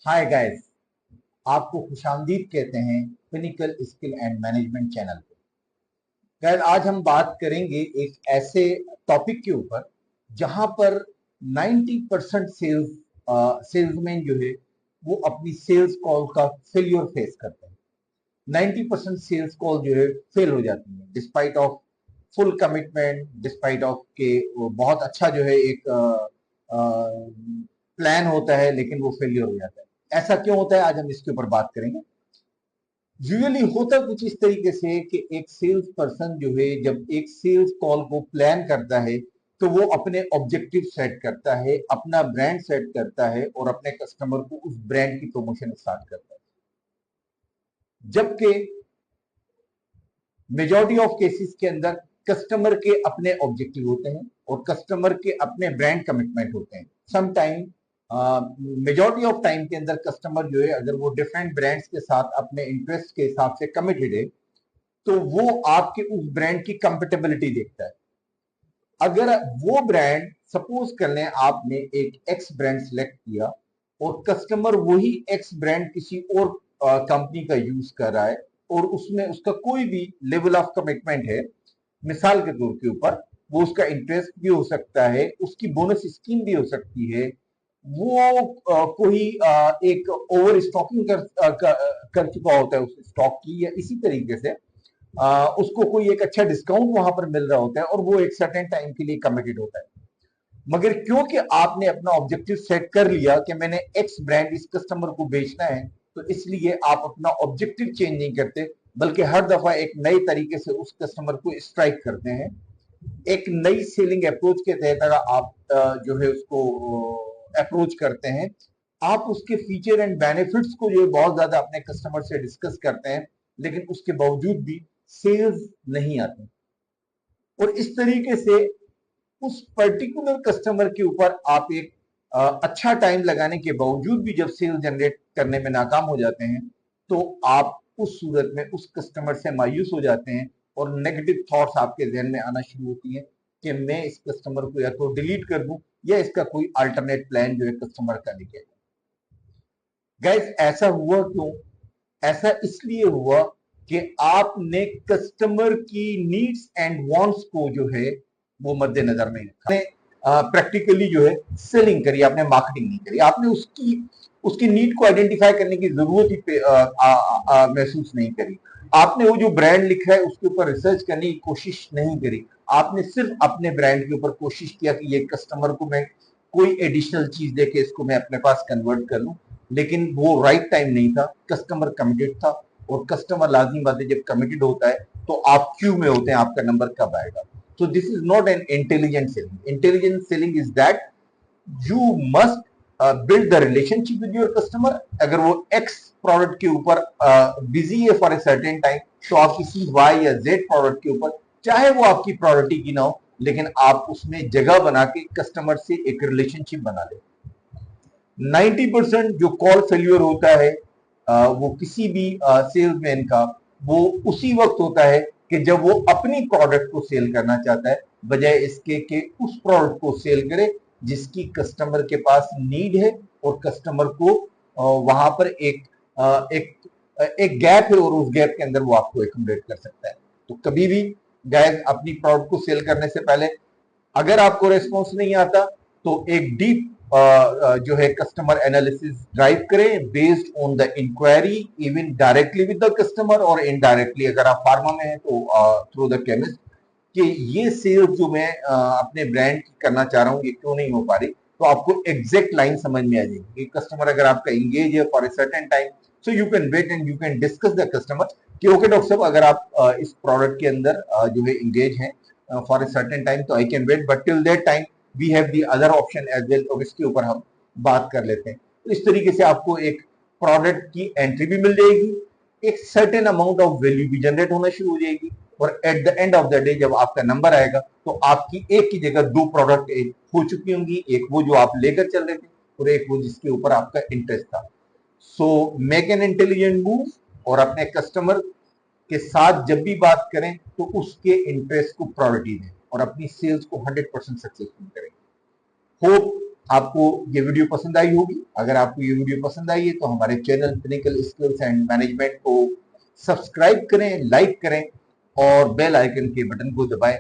Hi guys, आपको खुशामदीद कहते हैं pinnacle skill and management channel पे। गाइस, आज हम बात करेंगे एक ऐसे टॉपिक के ऊपर जहां पर 90% सेल्समैन जो है वो अपनी सेल्स कॉल का फेलियर फेस करते हैं। 90% सेल्स कॉल जो है फेल हो जाती है despite of full commitment, despite of के वो बहुत अच्छा जो है एक प्लान होता है, लेकिन वो फेलियर हो जाता है। ऐसा क्यों होता है, आज हम इसके ऊपर बात करेंगे। यूजुअली होता कुछ इस तरीके से कि एक सेल्स पर्सन जो है जब एक सेल्स कॉल को प्लान करता है तो वो अपने ऑब्जेक्टिव सेट करता है, अपना ब्रांड सेट करता है और अपने कस्टमर को उस ब्रांड की प्रमोशन स्टार्ट करता है। जबकि मेजॉरिटी ऑफ केसेस के अंदर कस्टमर के अपने ऑब्जेक्टिव होते हैं और कस्टमर के अपने ब्रांड कमिटमेंट होते हैं। Some time, majority of time के अंदर कस्टमर जो है अगर वो डिफरेंट ब्रांड्स के साथ अपने इंटरेस्ट के हिसाब से कमिटेड है तो वो आपके उस ब्रांड की कंपेटेबिलिटी देखता है। अगर वो ब्रांड, सपोज कर लें आपने एक एक्स ब्रांड सिलेक्ट किया और कस्टमर वही एक्स ब्रांड किसी और कंपनी का यूज कर रहा है और उसमें उसका कोई भी लेवल ऑफ कमिटमेंट है, मिसाल के तौर के ऊपर वो उसका इंटरेस्ट भी हो सकता है, उसकी बोनस स्कीम भी हो सकती है, वो कोई एक ओवर स्टॉकिंग कर चुका होता है उस स्टॉक की, या इसी तरीके से उसको कोई एक अच्छा डिस्काउंट वहां पर मिल रहा होता है और वो एक सर्टेन टाइम के लिए कमिटेड होता है। मगर क्योंकि आपने अपना ऑब्जेक्टिव सेट कर लिया कि मैंने एक्स ब्रांड इस कस्टमर को बेचना है, तो इसलिए आप अपना ऑब्जेक्टिव चेंज नहीं करते, बल्कि हर दफा एक नए तरीके से उस कस्टमर को स्ट्राइक करते हैं। एक नई सेलिंग अप्रोच के तहत अगर आप जो है उसको अप्रोच करते हैं, आप उसके फीचर एंड बेनिफिट्स को जो है बहुत ज्यादा अपने कस्टमर से डिस्कस करते हैं, लेकिन उसके बावजूद भी सेल्स नहीं आते। और इस तरीके से उस पर्टिकुलर कस्टमर के ऊपर आप एक अच्छा टाइम लगाने के बावजूद भी जब सेल जनरेट करने में नाकाम हो जाते हैं, तो आप उस सूरत में उस कस्टमर से मायूस हो जाते हैं और नेगेटिव थॉट्स आपके जहन में आना शुरू होती है कि मैं इस कस्टमर को या तो डिलीट कर दूं या इसका कोई अल्टरनेट प्लान जो है कस्टमर का निकले। गाइस, ऐसा हुआ क्यों? ऐसा इसलिए हुआ कि आपने कस्टमर की नीड्स एंड वांट्स को जो है वो मद्देनजर नहीं रखा। प्रैक्टिकली जो है सेलिंग करी, आपने मार्केटिंग नहीं करी, आपने उसकी उसकी नीड को आइडेंटिफाई करने की जरूरत ही महसूस नहीं करी। आपने वो जो ब्रांड लिखा है उसके ऊपर रिसर्च करने की कोशिश नहीं करी। आपने सिर्फ अपने ब्रांड के ऊपर कोशिश किया कि ये कस्टमर को मैं कोई एडिशनल चीज देके इसको मैं अपने पास कन्वर्ट कर लूं, लेकिन वो राइट टाइम नहीं था। कस्टमर कमिटेड था और कस्टमर लाजमी बात है, जब कमिटेड होता है तो आप क्यू में होते हैं, आपका नंबर कब आएगा। So this is not an intelligent selling. Intelligent selling is that you must build the relationship with your customer. अगर वो X प्रोडक्ट के ऊपर बिजी है फॉर ए सर्टेन टाइम, तो आप किसी Y या Z प्रोडक्ट के ऊपर, चाहे वो आपकी प्रायोरिटी की ना हो, लेकिन आप उसमें जगह बना के कस्टमर से एक रिलेशनशिप बना ले। 90% जो कॉल फेल्यूर होता है वो किसी भी सेल्समैन का, वो उसी वक्त होता है कि जब वो अपनी प्रोडक्ट को सेल करना चाहता है, बजाय इसके कि उस प्रोडक्ट को सेल करे जिसकी कस्टमर के पास नीड है और कस्टमर को वहां पर एक एक गैप है और उस गैप के अंदर वो आपको एकोमोडेट कर सकता है। तो कभी भी गाइस, अपनी प्रोडक्ट को सेल करने से पहले अगर आपको रेस्पॉन्स नहीं आता तो एक डीप जो है कस्टमर एनालिसिस ड्राइव करें based on the inquiry, even directly with the customer और इनडायरेक्टली अगर आप फार्मा में हैं तो थ्रू द केमिस्ट, कि ये सेल्स जो मैं अपने ब्रांड की करना चाह रहा हूँ ये क्यों नहीं हो पा रही। तो आपको एग्जैक्ट लाइन समझ में आ जाएगी कि कस्टमर अगर आपका इंगेज है for a certain time, so you can wait and you can discuss the customer कि ओके डॉक्टर साहब, अगर आप इस प्रोडक्ट के अंदर जो है इंगेज हैं फॉर ए सर्टेन टाइम तो I can wait, but till that time we have the other option as well, और इसके ऊपर हम बात कर लेते हैं। तो इस तरीके से आपको एक प्रोडक्ट की एंट्री भी मिल जाएगी, एक सर्टेन अमाउंट ऑफ वैल्यू भी जनरेट होना शुरू हो जाएगी, और at the end of the day जब आपका नंबर आएगा तो आपकी एक की जगह दो प्रोडक्ट हो चुकी होंगी, एक वो जो आप लेकर चल रहे थे और एक वो जिसके ऊपर आपका इंटरेस्ट था। So make an intelligent move और अपने कस्टमर के साथ जब भी बात करें तो उसके इंटरेस्ट को प्रायोरिटी दें और अपनी सेल्स को 100% सक्सेसफुल करें। होप आपको ये वीडियो पसंद आई होगी। अगर आपको ये वीडियो पसंद आई है तो हमारे channel pinnacle skills and management को सब्सक्राइब करें, लाइक करें और बेल आइकन के बटन को दबाएं